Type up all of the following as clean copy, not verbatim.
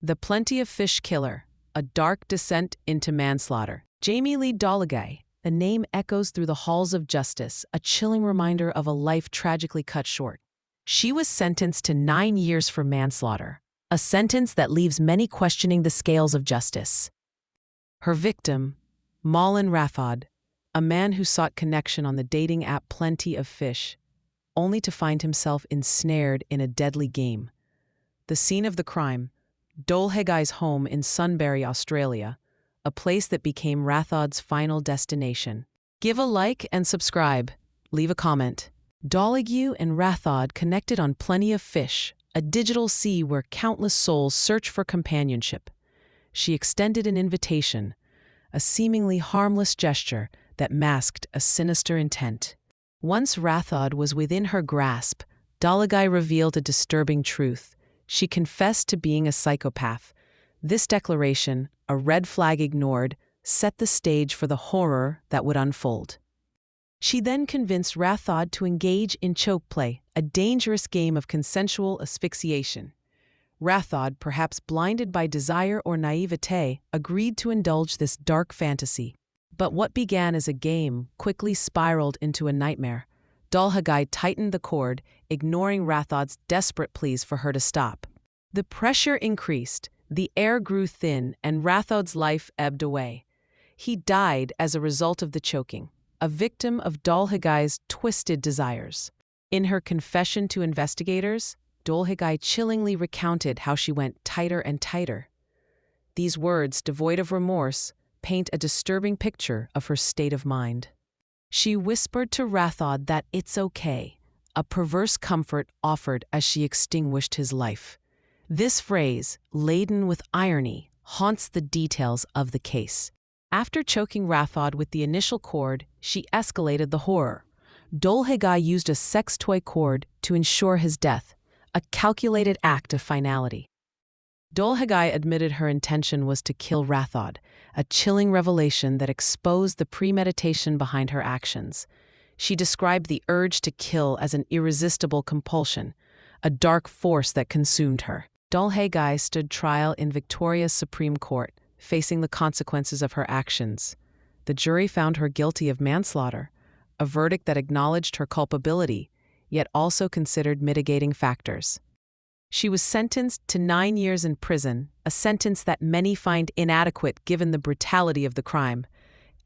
The Plenty of Fish Killer, a dark descent into manslaughter. Lee Dolheguy, the name echoes through the halls of justice, a chilling reminder of a life tragically cut short. She was sentenced to 9 years for manslaughter, a sentence that leaves many questioning the scales of justice. Her victim, Maulin Rathod, a man who sought connection on the dating app Plenty of Fish, only to find himself ensnared in a deadly game. The scene of the crime, Dolheguy's home in Sunbury, Australia, a place that became Rathod's final destination. Give a like and subscribe. Leave a comment. Dolheguy and Rathod connected on Plenty of Fish, a digital sea where countless souls search for companionship. She extended an invitation, a seemingly harmless gesture that masked a sinister intent. Once Rathod was within her grasp, Dolheguy revealed a disturbing truth. She confessed to being a psychopath. This declaration, a red flag ignored, set the stage for the horror that would unfold. She then convinced Rathod to engage in choke play, a dangerous game of consensual asphyxiation. Rathod, perhaps blinded by desire or naivete, agreed to indulge this dark fantasy. But what began as a game quickly spiraled into a nightmare. Dolheguy tightened the cord, ignoring Rathod's desperate pleas for her to stop. The pressure increased, the air grew thin, and Rathod's life ebbed away. He died as a result of the choking, a victim of Dolheguy's twisted desires. In her confession to investigators, Dolheguy chillingly recounted how she went tighter and tighter. These words, devoid of remorse, paint a disturbing picture of her state of mind. She whispered to Rathod that it's okay, a perverse comfort offered as she extinguished his life. This phrase, laden with irony, haunts the details of the case. After choking Rathod with the initial cord, she escalated the horror. Dolheguy used a sex toy cord to ensure his death, a calculated act of finality. Dolheguy admitted her intention was to kill Rathod, a chilling revelation that exposed the premeditation behind her actions. She described the urge to kill as an irresistible compulsion, a dark force that consumed her. Dolheguy stood trial in Victoria's Supreme Court, facing the consequences of her actions. The jury found her guilty of manslaughter, a verdict that acknowledged her culpability, yet also considered mitigating factors. She was sentenced to 9 years in prison, a sentence that many find inadequate given the brutality of the crime.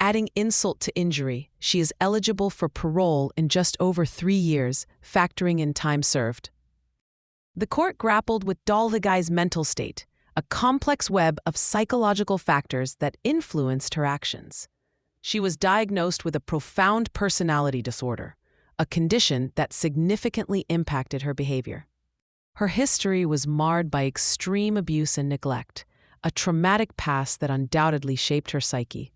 Adding insult to injury, she is eligible for parole in just over 3 years, factoring in time served. The court grappled with Dolheguy's mental state, a complex web of psychological factors that influenced her actions. She was diagnosed with a profound personality disorder, a condition that significantly impacted her behavior. Her history was marred by extreme abuse and neglect, a traumatic past that undoubtedly shaped her psyche.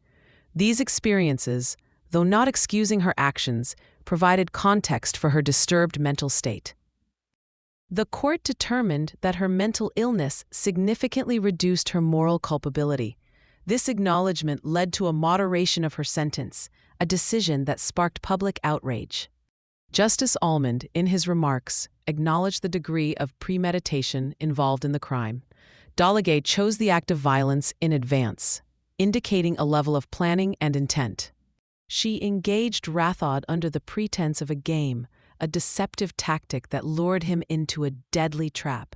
These experiences, though not excusing her actions, provided context for her disturbed mental state. The court determined that her mental illness significantly reduced her moral culpability. This acknowledgement led to a moderation of her sentence, a decision that sparked public outrage. Justice Almond, in his remarks, acknowledged the degree of premeditation involved in the crime. Dolheguy chose the act of violence in advance, indicating a level of planning and intent. She engaged Rathod under the pretense of a game, a deceptive tactic that lured him into a deadly trap.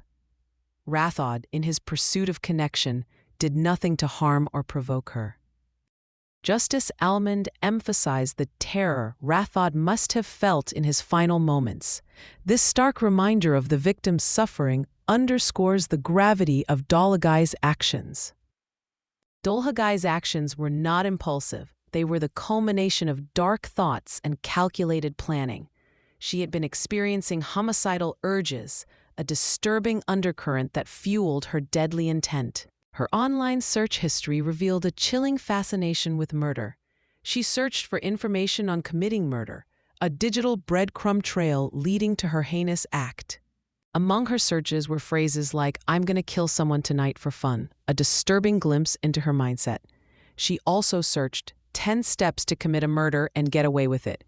Rathod, in his pursuit of connection, did nothing to harm or provoke her. Justice Almond emphasized the terror Rathod must have felt in his final moments. This stark reminder of the victim's suffering underscores the gravity of Dolheguy's actions. Dolheguy's actions were not impulsive. They were the culmination of dark thoughts and calculated planning. She had been experiencing homicidal urges, a disturbing undercurrent that fueled her deadly intent. Her online search history revealed a chilling fascination with murder. She searched for information on committing murder, a digital breadcrumb trail leading to her heinous act. Among her searches were phrases like, "I'm gonna kill someone tonight for fun," a disturbing glimpse into her mindset. She also searched 10 steps to commit a murder and get away with it,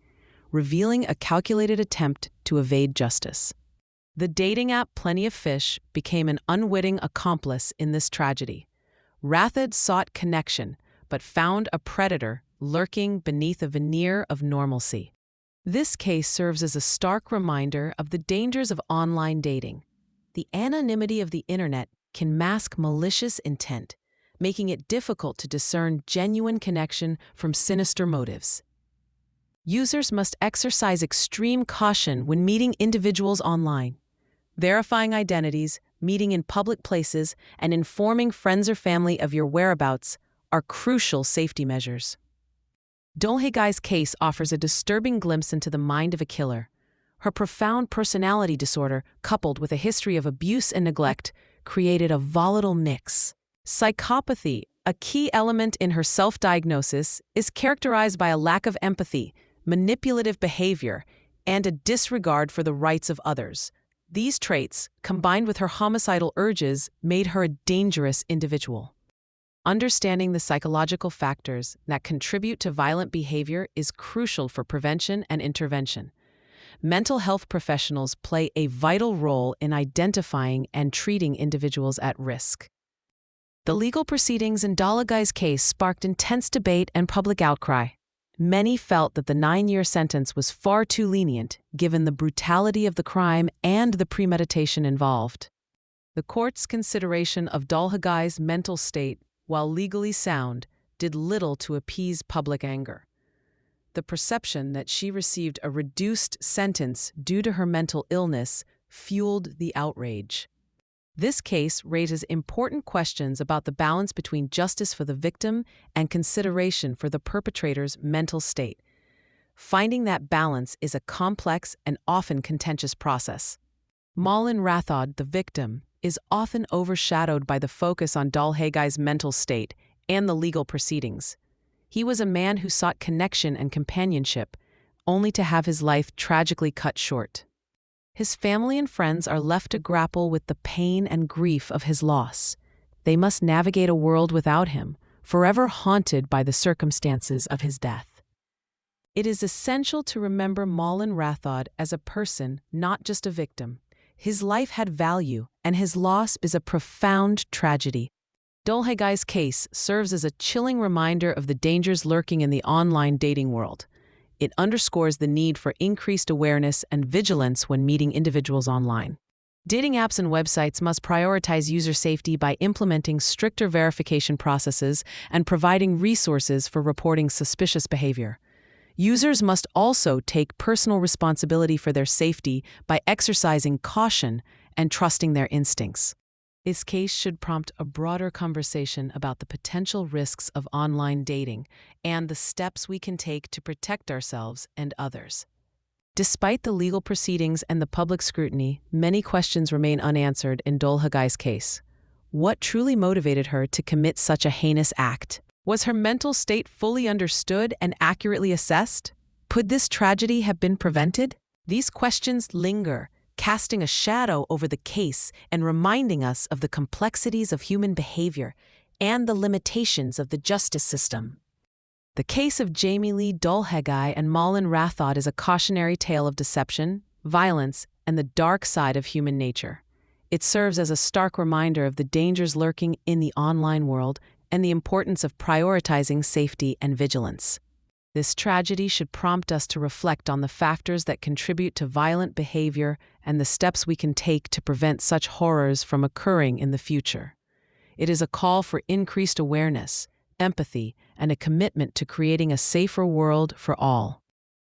revealing a calculated attempt to evade justice. The dating app Plenty of Fish became an unwitting accomplice in this tragedy. Rathod sought connection, but found a predator lurking beneath a veneer of normalcy. This case serves as a stark reminder of the dangers of online dating. The anonymity of the internet can mask malicious intent, making it difficult to discern genuine connection from sinister motives. Users must exercise extreme caution when meeting individuals online. Verifying identities, meeting in public places, and informing friends or family of your whereabouts are crucial safety measures. Dolheguy's case offers a disturbing glimpse into the mind of a killer. Her profound personality disorder, coupled with a history of abuse and neglect, created a volatile mix. Psychopathy, a key element in her self-diagnosis, is characterized by a lack of empathy, manipulative behavior, and a disregard for the rights of others. These traits, combined with her homicidal urges, made her a dangerous individual. Understanding the psychological factors that contribute to violent behavior is crucial for prevention and intervention. Mental health professionals play a vital role in identifying and treating individuals at risk. The legal proceedings in Dolheguy's case sparked intense debate and public outcry. Many felt that the 9-year sentence was far too lenient, given the brutality of the crime and the premeditation involved. The court's consideration of Dolheguy's mental state, while legally sound, did little to appease public anger. The perception that she received a reduced sentence due to her mental illness fueled the outrage. This case raises important questions about the balance between justice for the victim and consideration for the perpetrator's mental state. Finding that balance is a complex and often contentious process. Maulin Rathod, the victim, is often overshadowed by the focus on Dolheguy's mental state and the legal proceedings. He was a man who sought connection and companionship, only to have his life tragically cut short. His family and friends are left to grapple with the pain and grief of his loss. They must navigate a world without him, forever haunted by the circumstances of his death. It is essential to remember Maulin Rathod as a person, not just a victim. His life had value, and his loss is a profound tragedy. Dolheguy's case serves as a chilling reminder of the dangers lurking in the online dating world. It underscores the need for increased awareness and vigilance when meeting individuals online. Dating apps and websites must prioritize user safety by implementing stricter verification processes and providing resources for reporting suspicious behavior. Users must also take personal responsibility for their safety by exercising caution and trusting their instincts. This case should prompt a broader conversation about the potential risks of online dating and the steps we can take to protect ourselves and others. Despite the legal proceedings and the public scrutiny, many questions remain unanswered in Dolheguy's case. What truly motivated her to commit such a heinous act? Was her mental state fully understood and accurately assessed? Could this tragedy have been prevented? These questions linger, casting a shadow over the case and reminding us of the complexities of human behavior and the limitations of the justice system. The case of Lee Dolheguy and Maulin Rathod is a cautionary tale of deception, violence, and the dark side of human nature. It serves as a stark reminder of the dangers lurking in the online world and the importance of prioritizing safety and vigilance. This tragedy should prompt us to reflect on the factors that contribute to violent behavior and the steps we can take to prevent such horrors from occurring in the future. It is a call for increased awareness, empathy, and a commitment to creating a safer world for all.